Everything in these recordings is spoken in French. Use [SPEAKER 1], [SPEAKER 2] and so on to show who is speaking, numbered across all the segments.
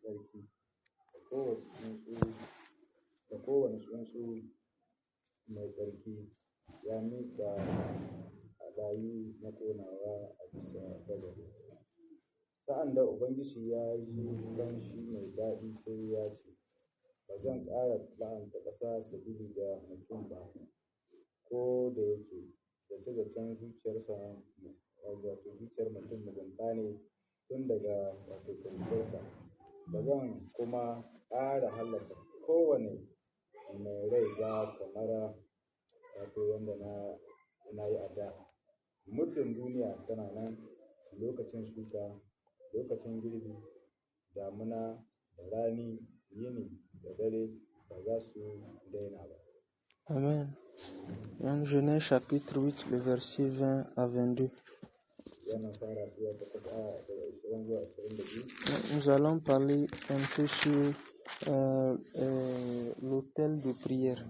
[SPEAKER 1] tsarki da kowane tsuntsu mai tsarki ya miƙa hadayu na ƙonawa a bisa bagade. Sa'an da Ubangiji ya ji ƙamshi mai daɗi sai ya ce, ba zan ƙara la'anta ƙasa sabili da mutum ba, ko da yake zace-zacen zuciyar mutum mugunta ne tun daga ƙuruciyarsa. Ba zan kuma ƙara hallaka kowane mai rai ba kamar yadda na yi a da. Muddin duniya tana nan, lokacin shuka, lokacin girbi, damuna da rani, yini da dare ba za su daina ba.
[SPEAKER 2] Amen. Dans Genèse chapitre 8, le verset 20 à 22. Nous allons parler un peu sur l'autel de prière.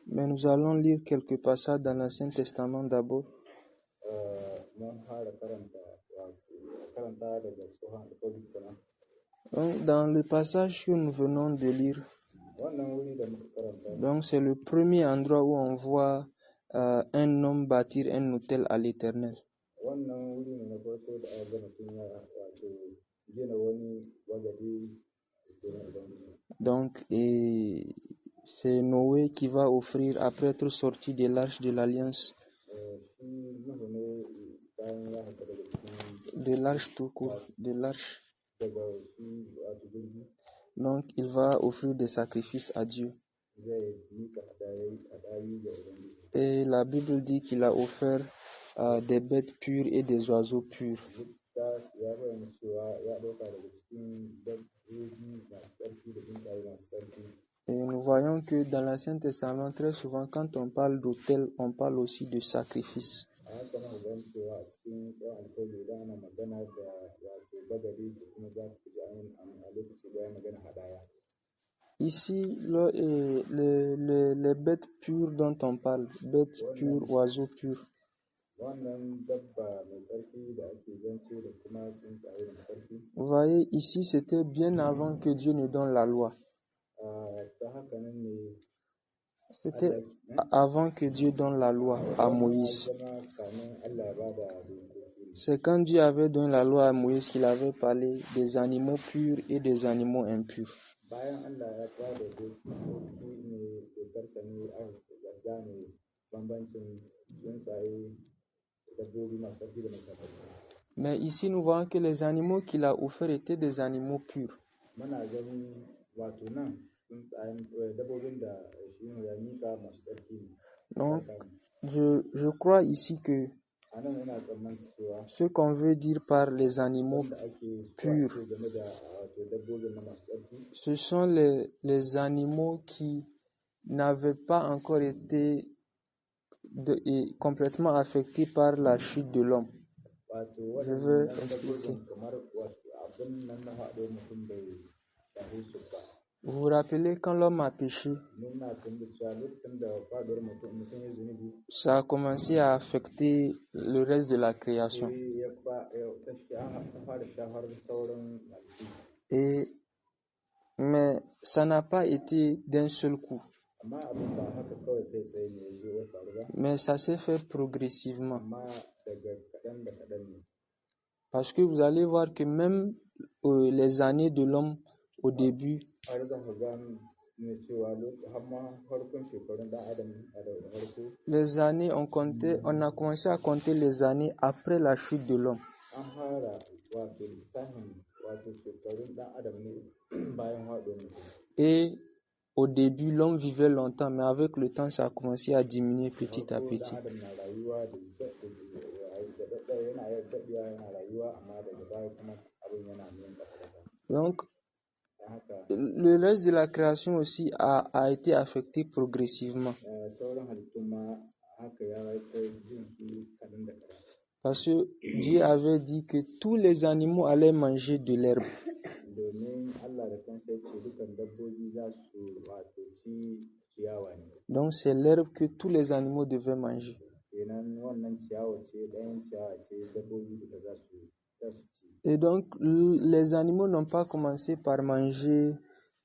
[SPEAKER 2] Mais nous allons lire quelques passages dans l'Ancien Testament d'abord. Donc, dans le passage que nous venons de lire, donc c'est le premier endroit où on voit un homme bâtir un autel à l'Éternel. Donc, et c'est Noé qui va offrir, après être sorti de l'arche de l'Alliance, de l'arche tout court, de l'arche. Donc, il va offrir des sacrifices à Dieu. Et la Bible dit qu'il a offert des bêtes pures et des oiseaux purs. Et nous voyons que dans l'Ancien Testament, très souvent, quand on parle d'autel, on parle aussi de sacrifice. Ici, les bêtes pures dont on parle, bêtes pures, oiseaux purs. Vous voyez, ici, c'était bien avant que Dieu ne donne la loi. C'était avant que Dieu donne la loi à Moïse. C'est quand Dieu avait donné la loi à Moïse qu'il avait parlé des animaux purs et des animaux impurs. Mais ici, nous voyons que les animaux qu'il a offerts étaient des animaux purs. Donc, je crois ici que ce qu'on veut dire par les animaux purs, ce sont les animaux qui n'avaient pas encore été complètement affectés par la chute de l'homme. Je veux expliquer. Vous vous rappelez quand l'homme a péché, ça a commencé à affecter le reste de la création. Mais ça n'a pas été d'un seul coup. Mais ça s'est fait progressivement. Parce que vous allez voir que même les années de l'homme au début, les années, on a commencé à compter les années après la chute de l'homme. Et au début, l'homme vivait longtemps, mais avec le temps, ça a commencé à diminuer petit à petit. Donc, le reste de la création aussi a été affecté progressivement. Parce que Dieu avait dit que tous les animaux allaient manger de l'herbe. Donc c'est l'herbe que tous les animaux devaient manger.
[SPEAKER 1] kenan wannan ciyawa ce ɗayan ciyawa ce dabbobi da za su ci.
[SPEAKER 2] Et donc, les animaux n'ont pas commencé par manger.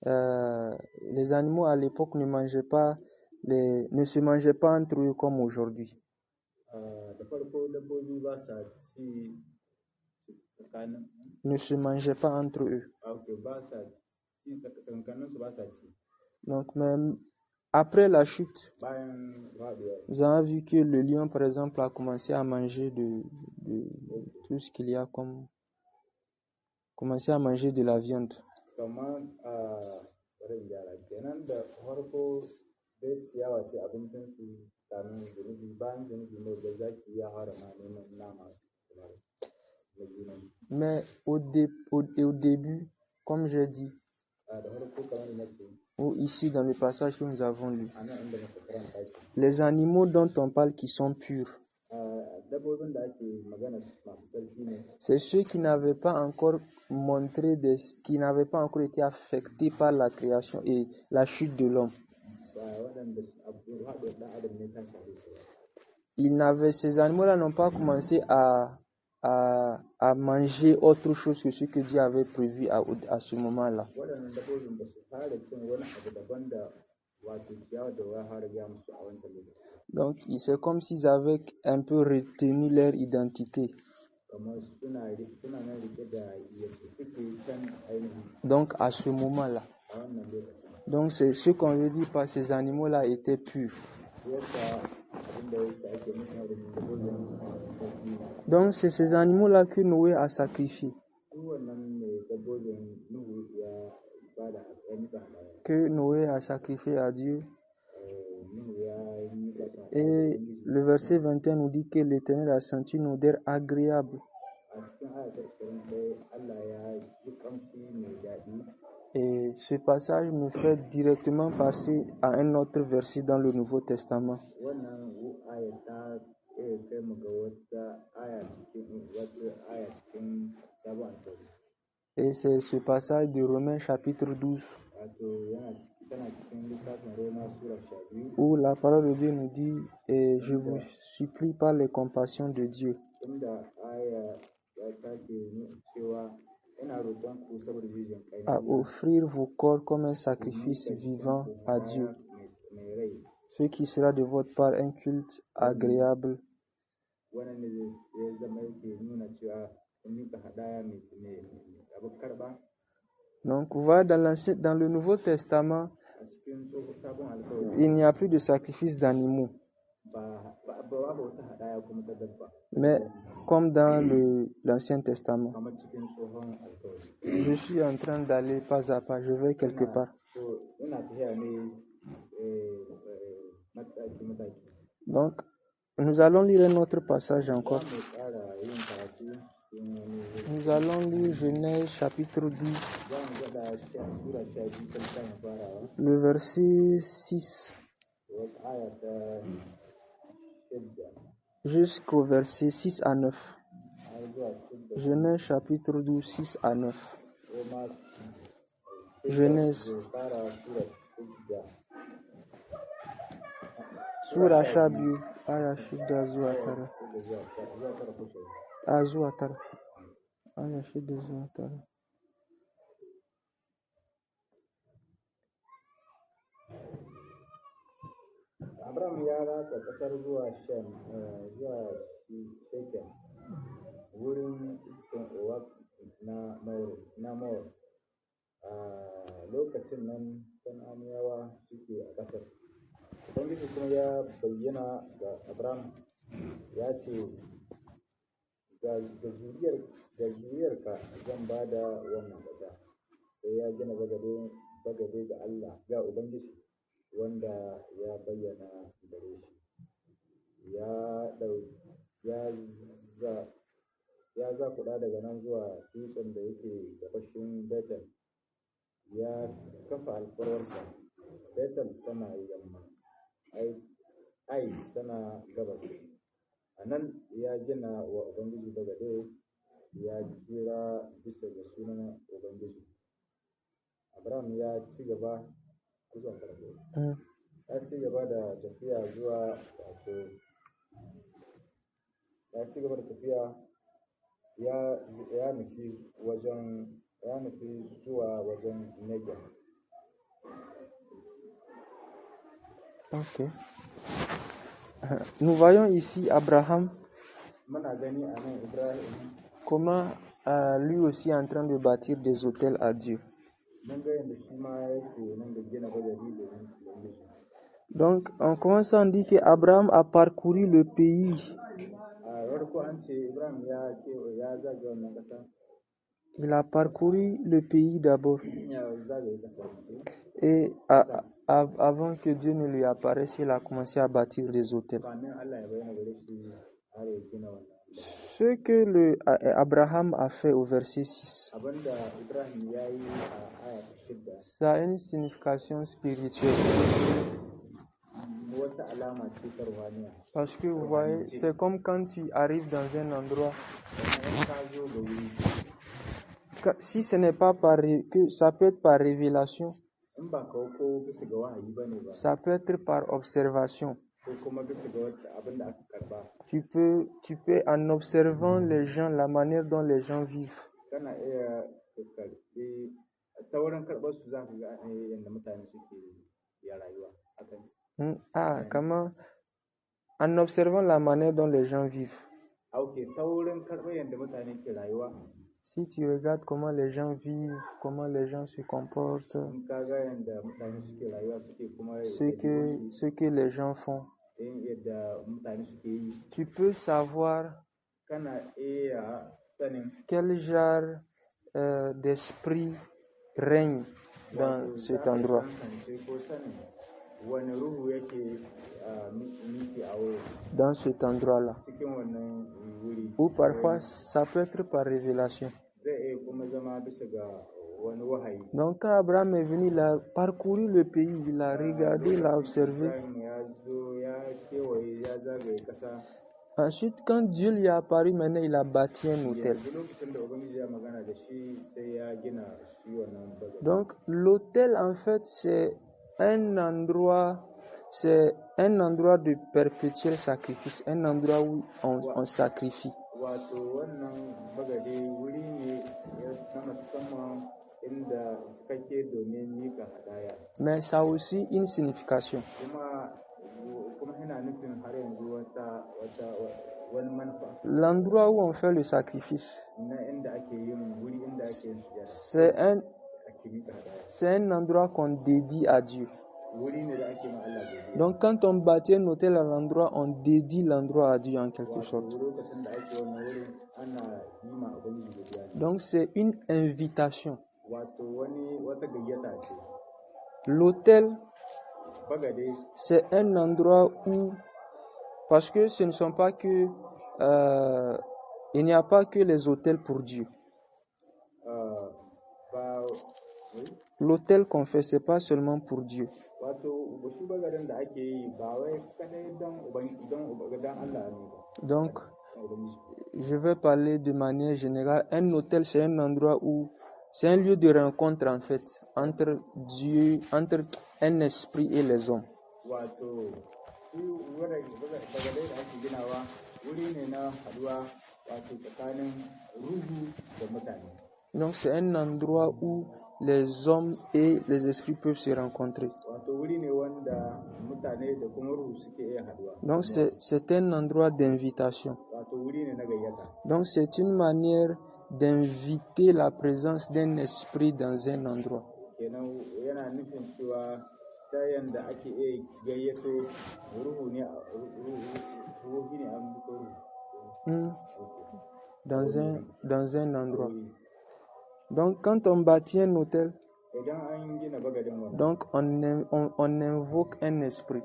[SPEAKER 2] Les animaux à l'époque ne se mangeaient pas entre eux comme aujourd'hui.
[SPEAKER 1] Da farko dabbobi ba sa ci tsakanin.
[SPEAKER 2] Ne se mangeaient pas entre eux.
[SPEAKER 1] Ok, ba sa ci tsakaninsu ba sa ci.
[SPEAKER 2] Donc, même après la chute,
[SPEAKER 1] Bayan faɗuwa.
[SPEAKER 2] nous avons vu que le lion, par exemple, a commencé à manger de tout ce qu'il y a comme. Commencer à manger de la viande.
[SPEAKER 1] Kamar bari gyara kenan da farko dai ciyawa ce abincinsu kamin zunubi bayan zunubi ne da zaki ya fara ma neman nama da junan.
[SPEAKER 2] Mais au début, comme j'ai dit,
[SPEAKER 1] Da farko kamar na ce.
[SPEAKER 2] Ou ici dans le passage que nous avons lu, les animaux dont on parle qui sont purs, c'est ceux qui n'avaient pas encore qui n'avaient pas encore été affectés par la création et la chute de l'homme. Ces animaux-là n'ont pas commencé à manger autre chose que ce que Dieu avait prévu à ce moment-là. Donc, c'est comme s'ils avaient un peu retenu leur identité. Donc, à ce moment-là. Donc, c'est ce qu'on veut dire par ces animaux-là étaient purs. Donc, c'est ces animaux-là que Noé a sacrifiés. Que Noé a sacrifié à Dieu. Et le verset 21 nous dit que l'Éternel a senti une odeur agréable. Et ce passage nous fait directement passer à un autre verset dans le Nouveau Testament. Et c'est ce passage de Romains chapitre 12 où la parole de Dieu nous dit et je vous supplie par les compassions de Dieu à offrir vos corps comme un sacrifice vivant à Dieu, ce qui sera de votre part un culte agréable. Donc, voilà, dans le Nouveau Testament, il n'y a plus de sacrifice d'animaux. Mais comme dans l'Ancien Testament, je suis en train d'aller pas à pas, je vais quelque part. Donc, nous allons lire un autre passage encore. Nous allons lire Genèse chapitre 12, le verset 6 jusqu'au verset 6 à 9. Genèse chapitre 12, 6 à 9. Genèse. Sura sha biyu aya shida zuwa tara. Zuwa tara. Aya shida zuwa tara.
[SPEAKER 1] Abraham ya ratsa ƙasar zuwa Shekem, wurin Ewak na More. A lokacin nan Kan'aniyawa suke a ƙasar. Ubangiji kuma ya bayyana ga Abraham ya ce, ga zuriyarka zan ba da wannan ƙasa. Sai ya gina bagade ga Allah, ga Ubangiji, wanda ya bayyana gare shi. Ya zakuɗa daga nan zuwa dutsen da yake gabashin Betel. Ya kafa alfarwarsa. Betel tana yamma, Ai tana gabas. A nan ya gina wa Ubangiji bagade, ya kira bisa ga sunan Ubangiji. Abraham ya ci gaba da tafiya zuwa ya ci gaba da tafiya ya nufi zuwa wajen Negev.
[SPEAKER 2] Ok. Nous voyons ici Abraham,
[SPEAKER 1] Muna gani a nan Ibrahim,
[SPEAKER 2] comment lui aussi est en train de bâtir des hôtels à Dieu.
[SPEAKER 1] mun ga yadda shi ma yake nan da gina bagari domin Ubangiji.
[SPEAKER 2] Donc, en commençant, on dit qu'Abraham a parcouru le pays.
[SPEAKER 1] A farko an ce Ibrahim ya zage wannan ƙasa,
[SPEAKER 2] Il a parcouru le pays d'abord.
[SPEAKER 1] ya zagaye ƙasar.
[SPEAKER 2] Et avant que Dieu ne lui apparaisse, il a commencé à bâtir des hôtels.
[SPEAKER 1] Kamin Allah ya bayyana gare shi har ya gina wannan.
[SPEAKER 2] Ce que Abraham a fait au verset 6,
[SPEAKER 1] Abinda Ibrahim ya yi a aya ta 6
[SPEAKER 2] ça a une signification spirituelle.
[SPEAKER 1] wata alama ce ta ruhaniya.
[SPEAKER 2] Parce que vous voyez, c'est comme quand tu arrives dans un endroit,
[SPEAKER 1] Wannan ka zo ga wuri,
[SPEAKER 2] si ce n'est pas que ça peut être par révélation,
[SPEAKER 1] in ba kawo ko bisa ga wahayi ba ne ba,
[SPEAKER 2] ça peut être par observation.
[SPEAKER 1] ko kuma bisa ga wata abin da aka karba.
[SPEAKER 2] Tu peux en observant les gens, la manière dont les gens vivent.
[SPEAKER 1] Kana iya ka karbi ta wurin karɓar su za ka ga yadda mutane suke ya rayuwa. Haka ne.
[SPEAKER 2] Comment? En observant la manière dont les gens vivent.
[SPEAKER 1] Ok, ta wurin karɓar yadda mutane ke rayuwa.
[SPEAKER 2] Si tu regardes comment les gens vivent, comment les gens se comportent,
[SPEAKER 1] In ka ga yadda mutane suke rayuwa suke kuma
[SPEAKER 2] ce que les gens font,
[SPEAKER 1] yadda mutane suke yi,
[SPEAKER 2] tu peux savoir
[SPEAKER 1] kana iya sanin
[SPEAKER 2] quel genre d'esprit règne dans cet endroit.
[SPEAKER 1] ko sanin wani ruhu yake miki a wurin,
[SPEAKER 2] Dans cet endroit-là.
[SPEAKER 1] cikin wannan wuri.
[SPEAKER 2] Ou parfois, ça peut être par révélation.
[SPEAKER 1] Zai iya kuma zama bisa ga wani wahayi.
[SPEAKER 2] Donc, quand Abraham est venu, il a parcouru le pays, il a regardé, il a observé.
[SPEAKER 1] Ibrahim ya zo ya kewaye ya zagaye ƙasa.
[SPEAKER 2] Ensuite, quand Dieu lui est apparu, maintenant, il a bâti un hôtel.
[SPEAKER 1] Yanzu lokacin da Ubangiji ya magana da shi sai ya gina shi wannan bagari.
[SPEAKER 2] Donc, l'hôtel, en fait, c'est un endroit de perpétuel sacrifice, un endroit où on sacrifie.
[SPEAKER 1] Wato wannan bagade wuri ne na musamman inda kake domin mika hadaya.
[SPEAKER 2] Mais ça a aussi une signification.
[SPEAKER 1] Kuma yana nufin har yanzu wani manufa.
[SPEAKER 2] L'endroit où on fait le sacrifice,
[SPEAKER 1] Na inda ake yin wuri inda ake yin sujada.
[SPEAKER 2] c'est un endroit qu'on dédie à Dieu.
[SPEAKER 1] Wuri ne da ake ma Allah godiya.
[SPEAKER 2] Donc quand on bâtit un hôtel à l'endroit, on dédie l'endroit à Dieu en quelque sorte.
[SPEAKER 1] Lokacin da ake wannan wurin ana yi ma Ubangiji godiya.
[SPEAKER 2] Donc c'est une invitation.
[SPEAKER 1] Wato wata gayyata ce.
[SPEAKER 2] L'hôtel,
[SPEAKER 1] Bagade,
[SPEAKER 2] c'est un endroit où, parce que ce ne sont pas que, il n'y a pas que les hôtels pour Dieu. L'hôtel qu'on fait, c'est pas seulement pour Dieu. Donc, je vais parler de manière générale. Un hôtel, c'est un endroit où, c'est un lieu de rencontre en fait, entre Dieu, entre un esprit et les hommes. Donc c'est un endroit où les hommes et les esprits peuvent se rencontrer. Donc c'est un endroit d'invitation. Donc c'est une manière d'inviter la présence d'un esprit dans un endroit. Dans un endroit. Donc quand on bâtit un hôtel, donc on invoque un esprit.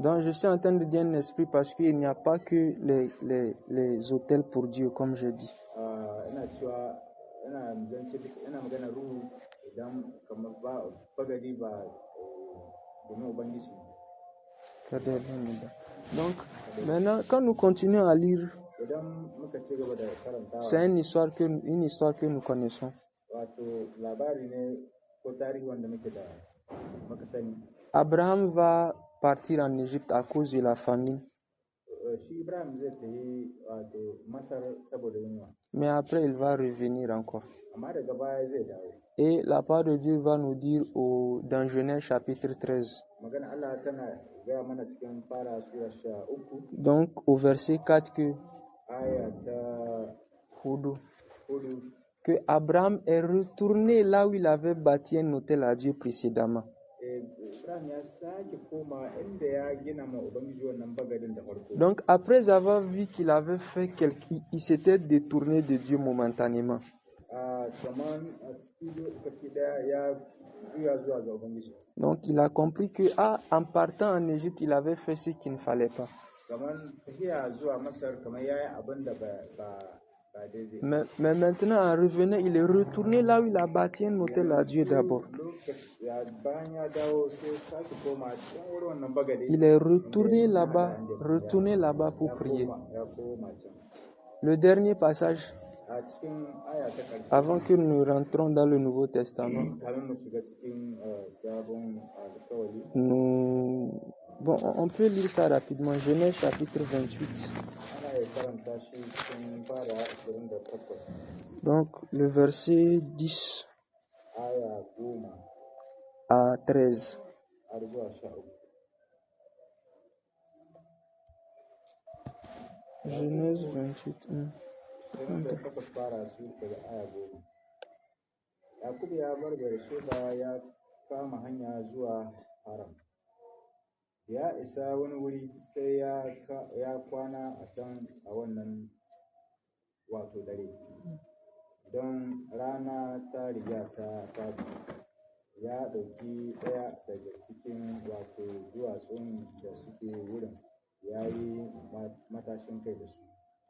[SPEAKER 2] Donc je suis en train de dire un esprit parce qu'il n'y a pas que les hôtels pour Dieu, comme je dis. Donc maintenant, quand nous continuons à lire, c'est une histoire que nous connaissons. Abraham va partir en Égypte à cause de la famine.
[SPEAKER 1] Shi Ibrahim zai tafi wato Masar saboda yunwa,
[SPEAKER 2] Mais après, il va revenir encore.
[SPEAKER 1] amma daga baya zai dawo.
[SPEAKER 2] Et la parole de Dieu va nous dire dans Genèse chapitre 13,
[SPEAKER 1] Magana Allah tana gaya mana cikin fara sura 13
[SPEAKER 2] donc au verset 4 que,
[SPEAKER 1] aya ta
[SPEAKER 2] hudu,
[SPEAKER 1] 4
[SPEAKER 2] que Abraham est retourné là où il avait bâti un autel à Dieu précédemment.
[SPEAKER 1] Ibrahim ya sake koma inda ya gina ma Ubangiji wannan bagadin da farko.
[SPEAKER 2] Donc après avoir vu qu'il avait fait il s'était détourné de Dieu momentanément.
[SPEAKER 1] Kaman a cikin lokaci daya ya juya zuwa ga Ubangiji.
[SPEAKER 2] Donc il a compris que en partant en Égypte, il avait fait ce qu'il ne fallait pas.
[SPEAKER 1] Kaman tafiya zuwa Masar kamar yayi abin da ba daidai.
[SPEAKER 2] Mais maintenant, en revenant, il est retourné là où il a bâti un autel à Dieu d'abord. Il est retourné là-bas pour prier. Le dernier passage, avant que nous rentrons dans le Nouveau Testament, on peut lire ça rapidement. Genèse chapitre 28. Donc, le verset 10 à 13. Genèse 28.
[SPEAKER 1] Yakubu ya bar Beersheba ya kama hanya zuwa Haran. Ya isa wani wuri sai ya kwana a can a wannan wato dare. Don rana ta riga ta faɗi. Ya ɗauki ɗaya daga cikin wato duwatsun da suke wurin, ya yi matashin kai da su,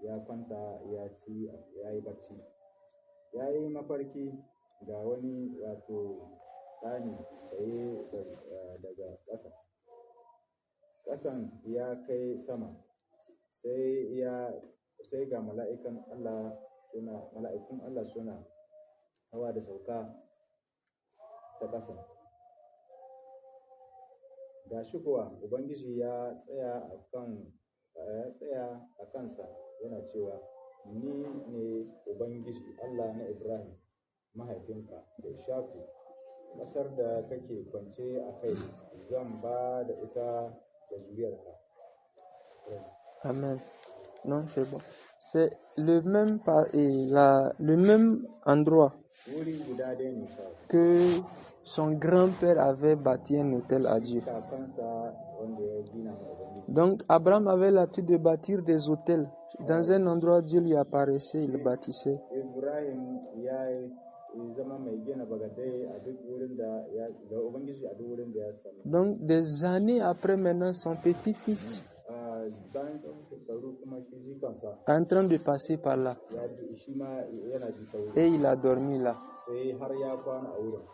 [SPEAKER 1] ya kwanta ya yi bacci. Ya yi mafarki ga wani wato tsani tsaye daga ƙasa. Ƙasan ya kai sama, sai ga mala'ikun Allah suna hawa da sauka ta ƙasa. Ga shi kuwa Ubangiji ya tsaya a kansa yana cewa, Ni ne Ubangiji Allah na Ibrahim, mahaifinka, da Ishaku. Ƙasar da kake kwance a kai zan ba da ita da zuriyarka.
[SPEAKER 2] Amen. Non, c'est bon. C'est le même endroit que son grand-père avait bâti un autel à Dieu. Donc Abraham avait l'habitude de bâtir des autels. Dans un endroit, Dieu lui apparaissait, il bâtissait. Donc des années après, maintenant, son petit-fils est en train de passer par là. Et il a dormi là.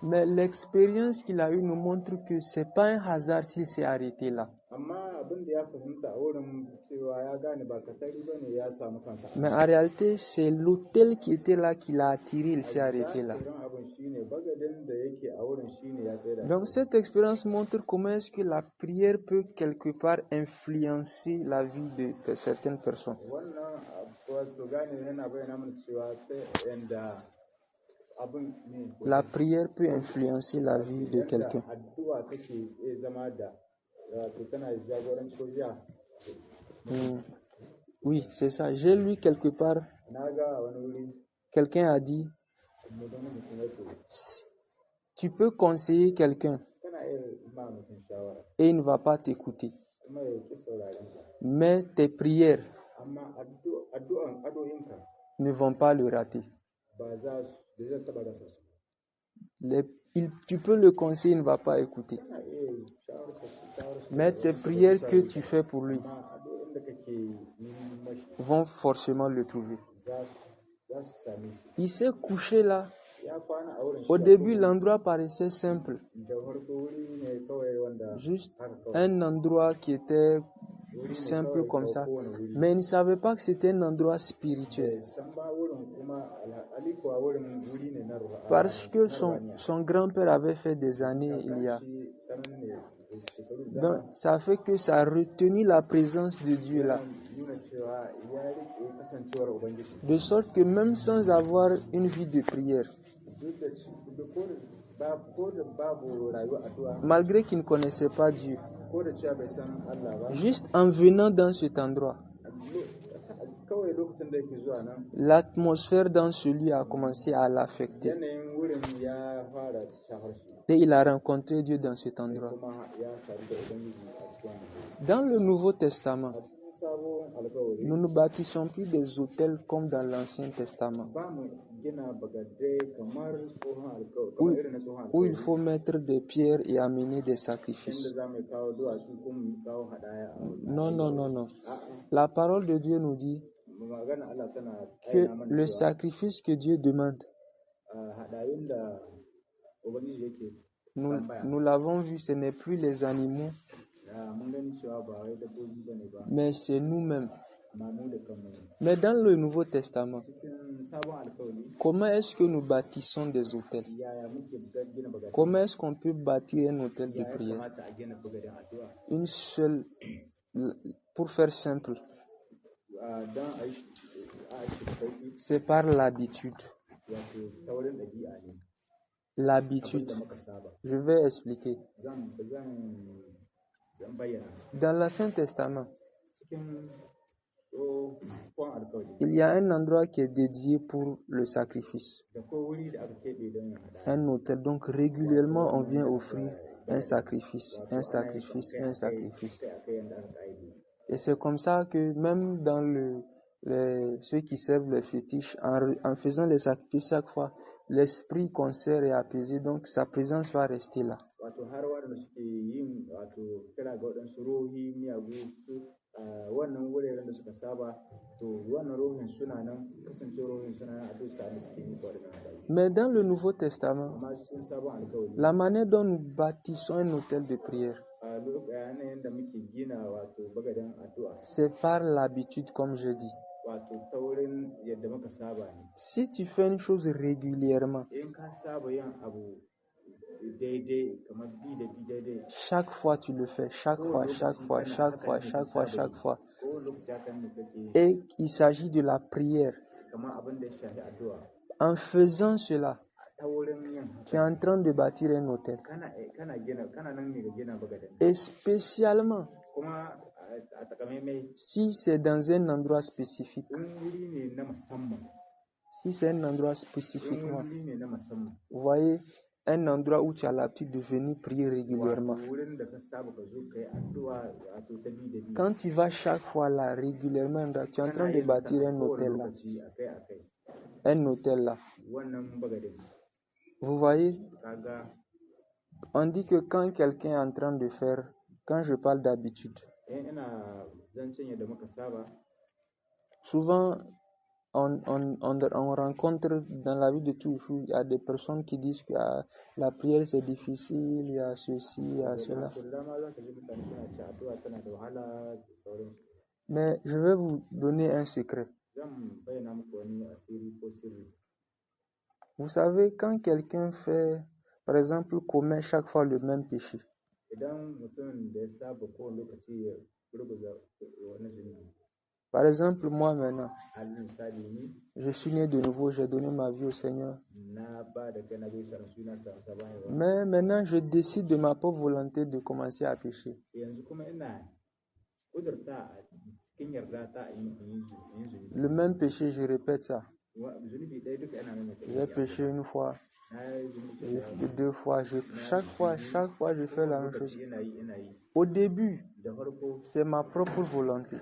[SPEAKER 2] Mais l'expérience qu'il a eue nous montre que ce n'est pas un hasard s'il s'est arrêté là. Mais en réalité, c'est l'autel qui était là qui l'a attiré, il s'est arrêté là. Donc cette expérience montre comment est-ce que la prière peut quelque part influencer la vie de certaines personnes. La prière peut influencer la vie de quelqu'un. Oui, c'est ça. J'ai lu quelque part, quelqu'un a dit, tu peux conseiller quelqu'un et il ne va pas t'écouter. Mais tes prières ne vont pas le rater. Tu peux le conseiller, il ne va pas écouter. Mais tes prières que tu fais pour lui vont forcément le trouver. Il s'est couché là. Au début, l'endroit paraissait simple. Juste un endroit qui était simple comme ça. Mais il ne savait pas que c'était un endroit spirituel. Parce que son grand-père avait fait des années il y a. Donc, ça fait que ça a retenu la présence de Dieu là. De sorte que même sans avoir une vie de prière, malgré qu'il ne connaissait pas Dieu, juste en venant dans cet endroit, l'atmosphère dans ce lieu a commencé à l'affecter. Et il a rencontré Dieu dans cet endroit. Dans le Nouveau Testament, nous ne bâtissons plus des autels comme dans l'Ancien Testament, où il faut mettre des pierres et amener des sacrifices. Non, non, non, non. La parole de Dieu nous dit que le sacrifice que Dieu demande, nous l'avons vu, ce n'est plus les animaux, mais c'est nous-mêmes. Mais dans le Nouveau Testament, comment est-ce que nous bâtissons des autels? Comment est-ce qu'on peut bâtir un autel de prière? Une seule, pour faire simple, c'est par l'habitude. L'habitude. Je vais expliquer. Dans l'Ancien Testament, il y a un endroit qui est dédié pour le sacrifice. Un autel. Donc régulièrement, on vient offrir un sacrifice, un sacrifice, un sacrifice. Et c'est comme ça que même dans ceux qui servent les fétiches, en faisant les sacrifices chaque fois, l'esprit concert est apaisé, donc sa présence va rester là. Mais dans le Nouveau Testament, la manière dont nous bâtissons un autel de prière, c'est par l'habitude, comme je dis. Si tu fais une chose régulièrement, chaque fois tu le fais, chaque fois, et il s'agit de la prière. En faisant cela, tu es en train de bâtir un autel. Et spécialement, si c'est dans un endroit spécifique, si c'est un endroit spécifiquement, vous voyez, un endroit où tu as l'habitude de venir prier régulièrement. Quand tu vas chaque fois là, régulièrement, tu es en train de bâtir un hôtel là. Un hôtel là. Vous voyez, on dit que quand quelqu'un est en train de faire, quand je parle d'habitude, souvent on rencontre dans la vie de tous les jours, il y a des personnes qui disent que la prière c'est difficile, il y a ceci, il y a cela. Mais je vais vous donner un secret. Vous savez, quand quelqu'un fait, par exemple, commet chaque fois le même péché, par exemple, moi maintenant, je suis né de nouveau, j'ai donné ma vie au Seigneur. Mais maintenant, je décide de ma propre volonté de commencer à pécher. Le même péché, je répète ça. J'ai péché une fois, deux fois, chaque fois, je fais la même chose. Au début, c'est ma propre volonté.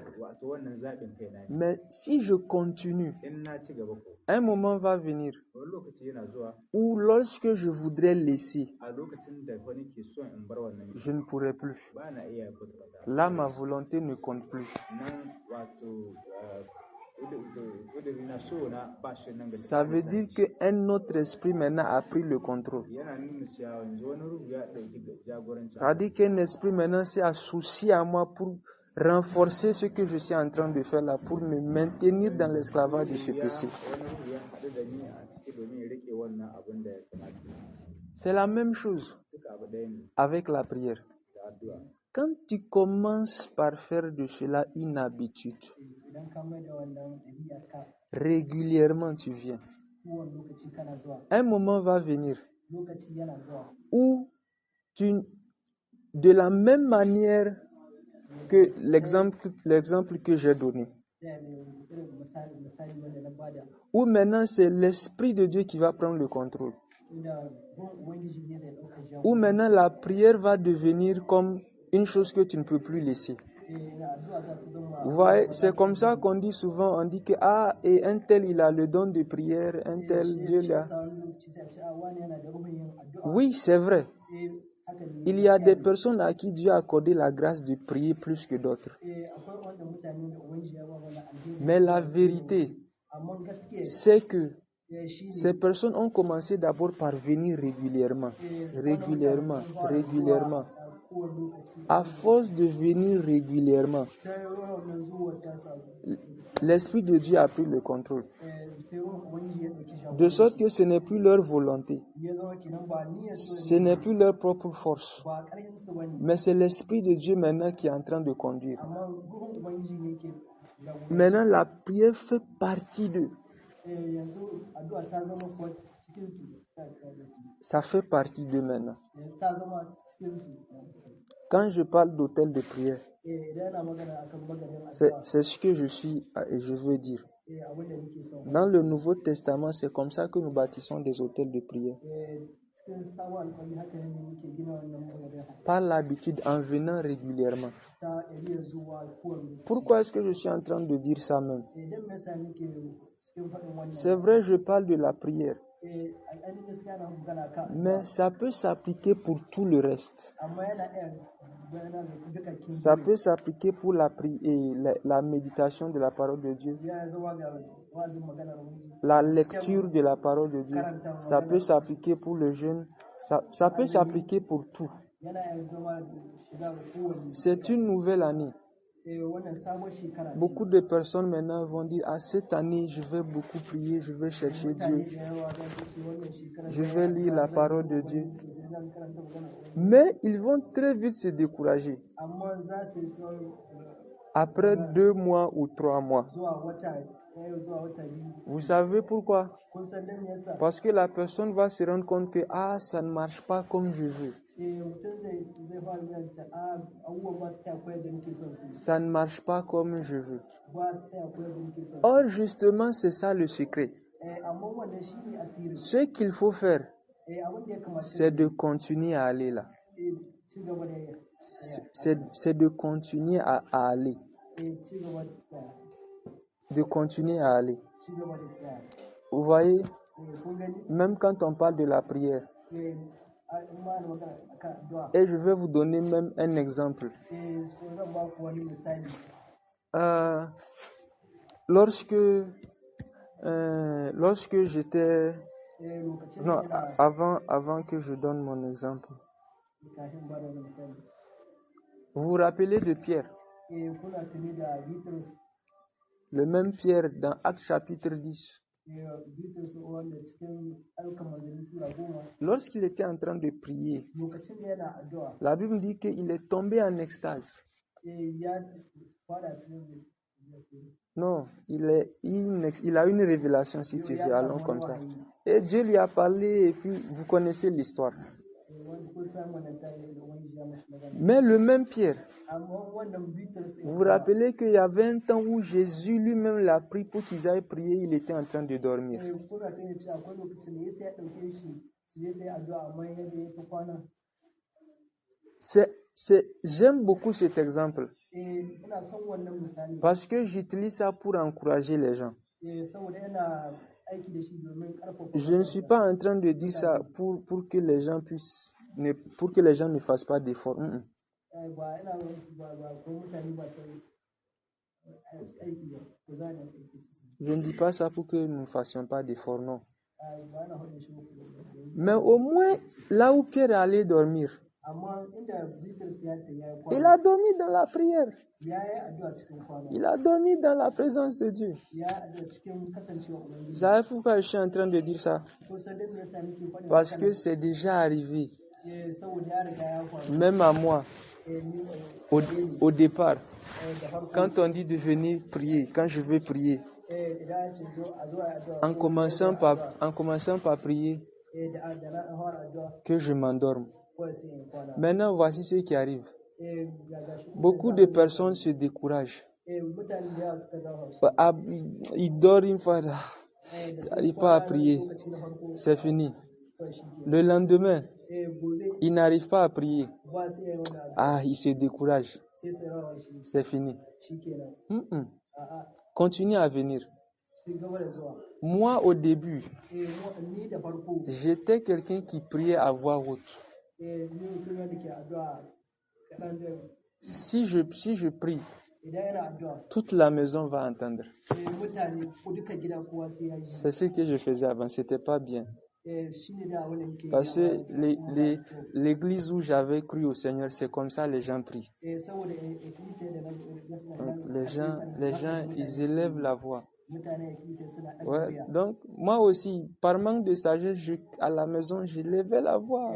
[SPEAKER 2] Mais si je continue, un moment va venir où lorsque je voudrais laisser, je ne pourrai plus. Là, ma volonté ne compte plus. Ça veut dire qu'un autre esprit maintenant a pris le contrôle. Ça veut dire qu'un esprit maintenant s'est associé à moi pour renforcer ce que je suis en train de faire là, pour me maintenir dans l'esclavage de ce péché. C'est la même chose avec la prière. Quand tu commences par faire de cela une habitude,
[SPEAKER 1] idan ka mai da wannan ɗabi'arka
[SPEAKER 2] régulièrement tu viens.
[SPEAKER 1] kowane lokaci kana zuwa,
[SPEAKER 2] Un moment va venir
[SPEAKER 1] lokaci yana zuwa
[SPEAKER 2] où de la même manière que l'exemple que j'ai donné,
[SPEAKER 1] sai ne irin misali wanda na bada
[SPEAKER 2] où maintenant c'est l'Esprit de Dieu qui va prendre le contrôle,
[SPEAKER 1] inda ubangiji ne zai ɗauka jawo
[SPEAKER 2] où maintenant la prière va devenir comme une chose que tu ne peux plus laisser.
[SPEAKER 1] addu'a za ta zama
[SPEAKER 2] Vous voyez, c'est comme ça qu'on dit souvent, on dit que et un tel il a le don de prière, un tel Dieu l'a.
[SPEAKER 1] wani yana da ruhun yin addu'a
[SPEAKER 2] Oui, c'est vrai.
[SPEAKER 1] haka ne
[SPEAKER 2] Il y a des personnes à qui Dieu a accordé la grâce de prier plus que d'autres.
[SPEAKER 1] akwai wanda mutane da ubangiji ya ba wani alheri
[SPEAKER 2] Mais la vérité,
[SPEAKER 1] amma gaskiya
[SPEAKER 2] c'est que
[SPEAKER 1] shi ne
[SPEAKER 2] ces personnes ont commencé d'abord par venir régulièrement. Régulièrement.
[SPEAKER 1] kowane lokaci
[SPEAKER 2] À force de venir régulièrement,
[SPEAKER 1] sai wannan zuwa ta samu
[SPEAKER 2] l'Esprit de Dieu a pris le contrôle.
[SPEAKER 1] sai ubangiji ya ɗauki shago
[SPEAKER 2] De sorte que ce n'est plus leur volonté,
[SPEAKER 1] ya zama kenan ba niyyar su
[SPEAKER 2] ce n'est plus leur propre force,
[SPEAKER 1] ba ƙarfin su bane
[SPEAKER 2] mais c'est l'Esprit de Dieu maintenant qui est en train de conduire.
[SPEAKER 1] amma ruhun ubangiji ne ke jagoranci.
[SPEAKER 2] Maintenant, la prière fait partie d'eux.
[SPEAKER 1] yanzu addu'a ta zama kuwa cikin su
[SPEAKER 2] Ça fait partie d'eux maintenant.
[SPEAKER 1] ta zama cikin su
[SPEAKER 2] Quand je parle d'autel de prière,
[SPEAKER 1] idan yana magana akan maganin addu'a
[SPEAKER 2] c'est ce que je suis et je veux dire.
[SPEAKER 1] abin da nake son
[SPEAKER 2] Dans le Nouveau Testament, c'est comme ça que nous bâtissons des autels de prière.
[SPEAKER 1] cikin sabon alƙawari haka ne muke gina wannan maganin
[SPEAKER 2] Par l'habitude, en venant régulièrement.
[SPEAKER 1] ta iya zuwa kowane
[SPEAKER 2] Pourquoi est-ce que je suis en train de dire ça même?
[SPEAKER 1] idan me yasa nake cikin faɗin wannan
[SPEAKER 2] C'est vrai, je parle de la prière,
[SPEAKER 1] ainihin gaskiya na magana kan
[SPEAKER 2] mais ça peut s'appliquer pour tout le reste.
[SPEAKER 1] amma yana iya bayyana da duka kin
[SPEAKER 2] Ça peut s'appliquer pour la méditation de la parole de Dieu,
[SPEAKER 1] ya zama ga wazin maganar ubangiji
[SPEAKER 2] la lecture de la parole de Dieu. Ça peut s'appliquer pour le jeûne, ça peut s'appliquer pour tout.
[SPEAKER 1] yana iya zama shiga ga kowane
[SPEAKER 2] C'est une nouvelle année.
[SPEAKER 1] wannan sabon shekara ce.
[SPEAKER 2] Beaucoup de personnes maintenant vont dire, cette année, je vais beaucoup prier, je vais chercher Dieu,
[SPEAKER 1] Mutane da yawa za su ce wannan shekara
[SPEAKER 2] je vais lire la parole de Dieu.
[SPEAKER 1] sosai zan karanta maganar ubangiji
[SPEAKER 2] Mais ils vont très vite se décourager.
[SPEAKER 1] amma za su yi son
[SPEAKER 2] Après 2 mois ou 3 mois.
[SPEAKER 1] zuwa wata ɗaya zuwa wata biyu
[SPEAKER 2] Vous savez pourquoi?
[SPEAKER 1] kun san dan me yasa
[SPEAKER 2] Parce que la personne va se rendre compte que ça ne marche pas comme je veux.
[SPEAKER 1] mutum zai fara yin ta abubuwan ba su taya koyar da nake son su
[SPEAKER 2] Ça ne marche pas comme je veux.
[SPEAKER 1] ba su taya koyar da nake son su
[SPEAKER 2] Or, justement, c'est ça le secret.
[SPEAKER 1] amma wannan shi ne asiri
[SPEAKER 2] Ce qu'il faut faire,
[SPEAKER 1] abin da ya kamata
[SPEAKER 2] c'est de continuer à aller là.
[SPEAKER 1] ci gaba da
[SPEAKER 2] C'est de continuer à aller.
[SPEAKER 1] ci gaba da
[SPEAKER 2] De continuer à aller.
[SPEAKER 1] ci gaba da tsaya
[SPEAKER 2] Vous voyez,
[SPEAKER 1] kun gani
[SPEAKER 2] même quand on parle de la prière,
[SPEAKER 1] in ma na magana akan addu'a
[SPEAKER 2] et je vais vous donner même un exemple.
[SPEAKER 1] so zan ba ku wani misali
[SPEAKER 2] Lorsque j'étais...
[SPEAKER 1] lokacin
[SPEAKER 2] Non,
[SPEAKER 1] da
[SPEAKER 2] avant que je donne mon exemple.
[SPEAKER 1] kafin ba da wani misali
[SPEAKER 2] Vous vous rappelez de Pierre?
[SPEAKER 1] kuna tuni da Bitrus
[SPEAKER 2] Le même Pierre dans Actes chapitre 10.
[SPEAKER 1] Bitrus wanda cikin ayyukan manzanni sura 10
[SPEAKER 2] Lorsqu'il était en train de prier,
[SPEAKER 1] lokacin da yana addu'a
[SPEAKER 2] la Bible dit qu'il est tombé en extase.
[SPEAKER 1] ya fara cikin
[SPEAKER 2] Non, il a une révélation, si tu veux, allons comme ça. Et Dieu lui a parlé, et puis vous connaissez l'histoire. Mais le même Pierre, vous vous rappelez qu'il y avait un temps où Jésus lui-même l'a pris pour qu'ils aillent prier, il était en train de dormir. J'aime beaucoup cet exemple parce que j'utilise ça pour encourager les gens. Je ne suis pas en train de dire ça pour que les gens ne fassent pas d'efforts. Je ne dis pas ça pour que nous ne fassions pas d'efforts, non. Mais au moins, là où Pierre est allé dormir, il a dormi dans la prière. Il a dormi dans la présence de Dieu. Vous savez pourquoi je suis en train de dire ça? Parce que c'est déjà arrivé. Même à moi. Au départ, quand on dit de venir prier, quand je veux prier, en commençant par prier, que je m'endorme. Maintenant, voici ce qui arrive. Beaucoup de personnes se découragent. Ils dorment une fois, ils n'arrivent pas à prier. C'est fini. Le lendemain, ils n'arrivent pas à prier. Ils se découragent. C'est fini. Continue à venir. Moi, au début, j'étais quelqu'un qui priait à voix haute. Si je prie, toute la maison va entendre. C'est ce que je faisais avant, c'était pas bien. Parce que l'église où j'avais cru au Seigneur, c'est comme ça les gens prient. Donc, les gens, ils élèvent la voix. Ouais, donc moi aussi, par manque de sagesse, à la maison, j'élevais la voix.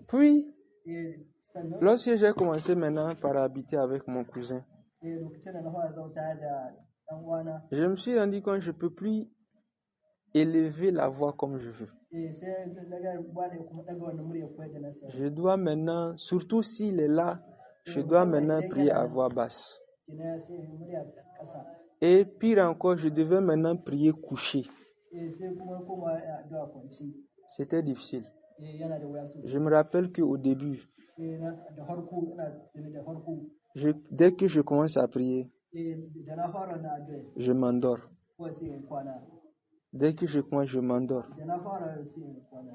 [SPEAKER 2] Puis, lorsque j'ai commencé maintenant par habiter avec mon cousin, je me suis rendu compte que je ne peux plus élever la voix comme je veux. Je dois maintenant, surtout s'il est là, je dois maintenant prier à voix basse. Et pire encore, je devais maintenant prier couché. C'était difficile. Je me rappelle qu'au début, dès que je commence à prier, je m'endors. Dès que je commence, je m'endors.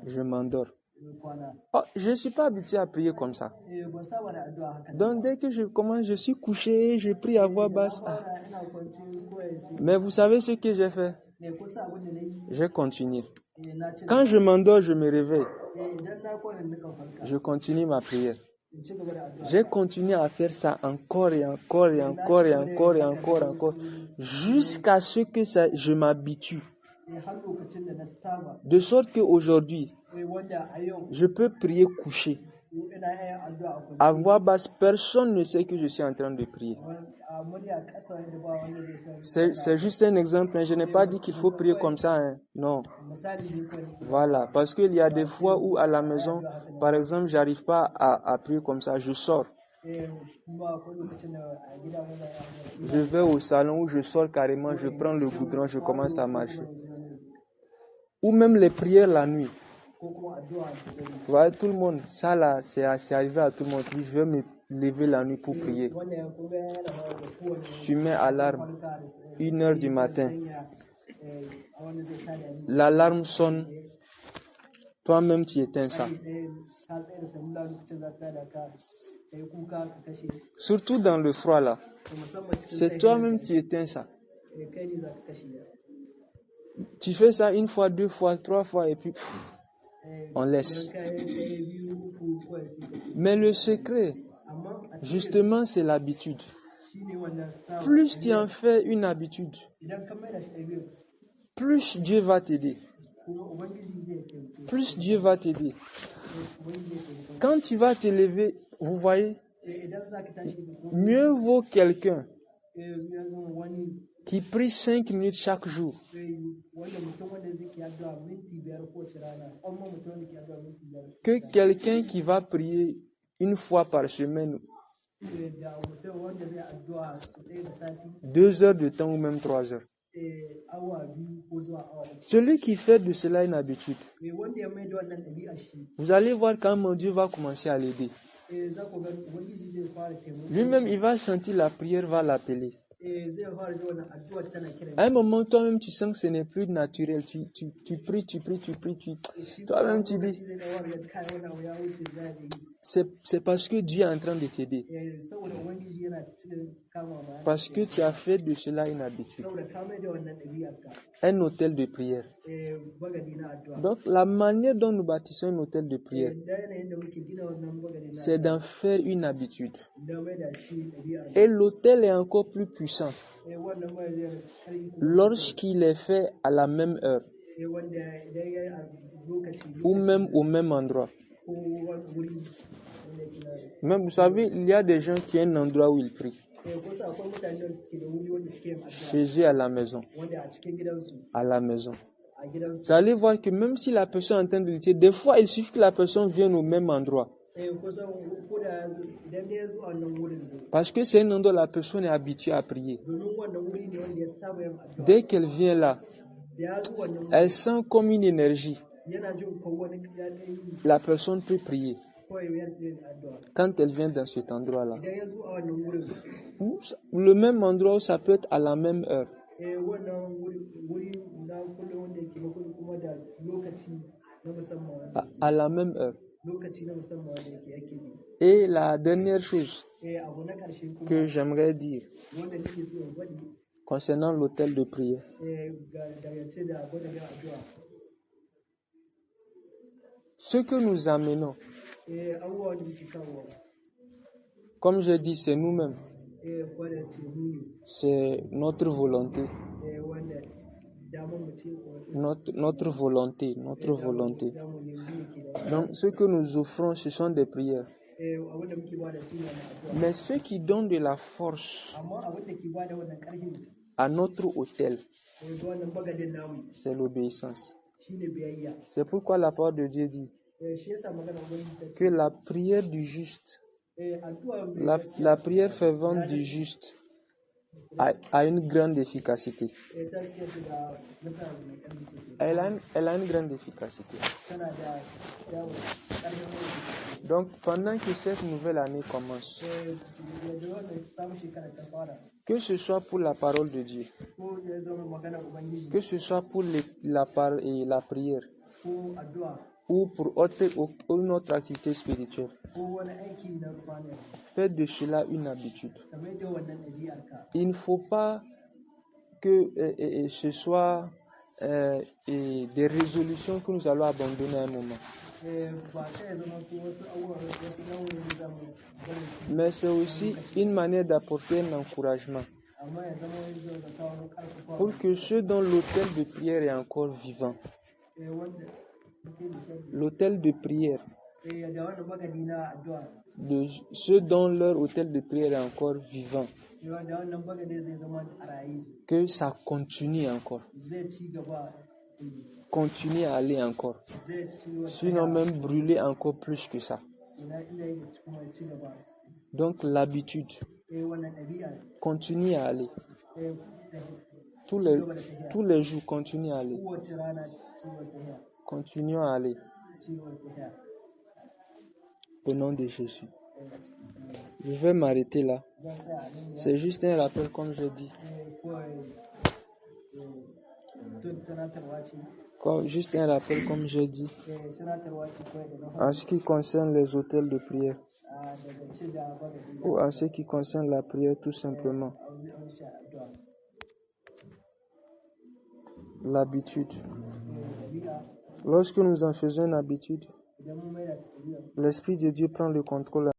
[SPEAKER 2] Je m'endors. Je ne suis pas habitué à prier comme ça. Donc dès que je commence, je suis couché, je prie à voix basse. Mais vous savez ce que j'ai fait? J'ai continué. Quand je m'endors, je me réveille. Je continue ma prière. J'ai continué à faire ça encore et encore et encore et encore et encore et encore, jusqu'à ce que je m'habitue. De sorte qu'aujourd'hui, je peux prier couché. À voix basse, personne ne sait que je suis en train de prier. C'est juste un exemple. Je n'ai pas dit qu'il faut prier comme ça. Non. Voilà. Parce qu'il y a des fois où à la maison, par exemple, je n'arrive pas à prier comme ça. Je sors. Je vais au salon où je sors carrément, je prends le goudron, je commence à marcher. Ou même les prières la nuit. Voilà, tout le monde, ça là, c'est arrivé à tout le monde. Je vais me lever la nuit pour prier. Tu mets alarme, 1h du matin. L'alarme sonne, toi-même tu éteins ça. Surtout dans le froid là, c'est toi-même qui éteins ça. Tu fais ça 1 fois, 2 fois, 3 fois et puis on laisse. Mais le secret, justement, c'est l'habitude. Plus tu en fais une habitude, plus Dieu va t'aider. Plus Dieu va t'aider. Quand tu vas te lever, vous voyez, mieux vaut quelqu'un qui prie 5 minutes chaque jour que quelqu'un qui va prier 1 fois par semaine, 2 heures de temps ou même 3 heures. Celui qui fait de cela une habitude, vous allez voir quand mon Dieu va commencer à l'aider. Lui-même, il va sentir la prière, va l'appeler. À un moment, toi-même, tu sens que ce n'est plus naturel. Tu pries. Toi-même, tu dis, c'est parce que Dieu est en train de t'aider. Parce que tu as fait de cela une habitude. Un hôtel de prière. Donc, la manière dont nous bâtissons un hôtel de prière, c'est d'en faire une habitude. Et l'hôtel est encore plus puissant lorsqu'il est fait à la même heure ou même au même endroit. Même, vous savez, il y a des gens qui ont un endroit où ils prient. Chez eux à la maison. À la maison. Vous allez voir que même si la personne est en train de lutter, des fois il suffit que la personne vienne au même endroit. Parce que c'est un endroit où la personne est habituée à prier. Dès qu'elle vient là, elle sent comme une énergie. La personne peut prier. Quand elle vient dans cet endroit-là. Le même endroit où ça peut être à la même heure. À la même heure. Et la dernière chose que j'aimerais dire concernant l'hôtel de prière, ce que nous amenons, comme je dis, c'est nous-mêmes. C'est notre volonté. Notre volonté. Donc, ce que nous offrons, ce sont des prières. Mais ce qui donne de la force à notre autel, c'est l'obéissance. C'est pourquoi la parole de Dieu dit que la prière du juste, la prière fervente du juste a une grande efficacité. Elle a une grande efficacité. Donc, pendant que cette nouvelle année commence, que ce soit pour la parole de Dieu, que ce soit pour la prière, ou pour une autre activité spirituelle, faites de cela une habitude. Il ne faut pas que ce soit des résolutions que nous allons abandonner à un moment. Mais c'est aussi une manière d'apporter un encouragement pour que ceux dont l'autel de prière est encore vivant, l'autel de prière, de ceux dont leur autel de prière est encore vivant, que ça continue encore. Continuer à aller encore. Sinon même brûler encore plus que ça. Donc l'habitude. Continuer à aller. Tous les jours, continuer à aller. Continuons à aller. Au nom de Jésus. Je vais m'arrêter là. C'est juste un rappel comme je dis. Juste un rappel comme je dis. En ce qui concerne les autels de prière. Ou en ce qui concerne la prière tout simplement. L'habitude. Lorsque nous en faisons une habitude, l'Esprit de Dieu prend le contrôle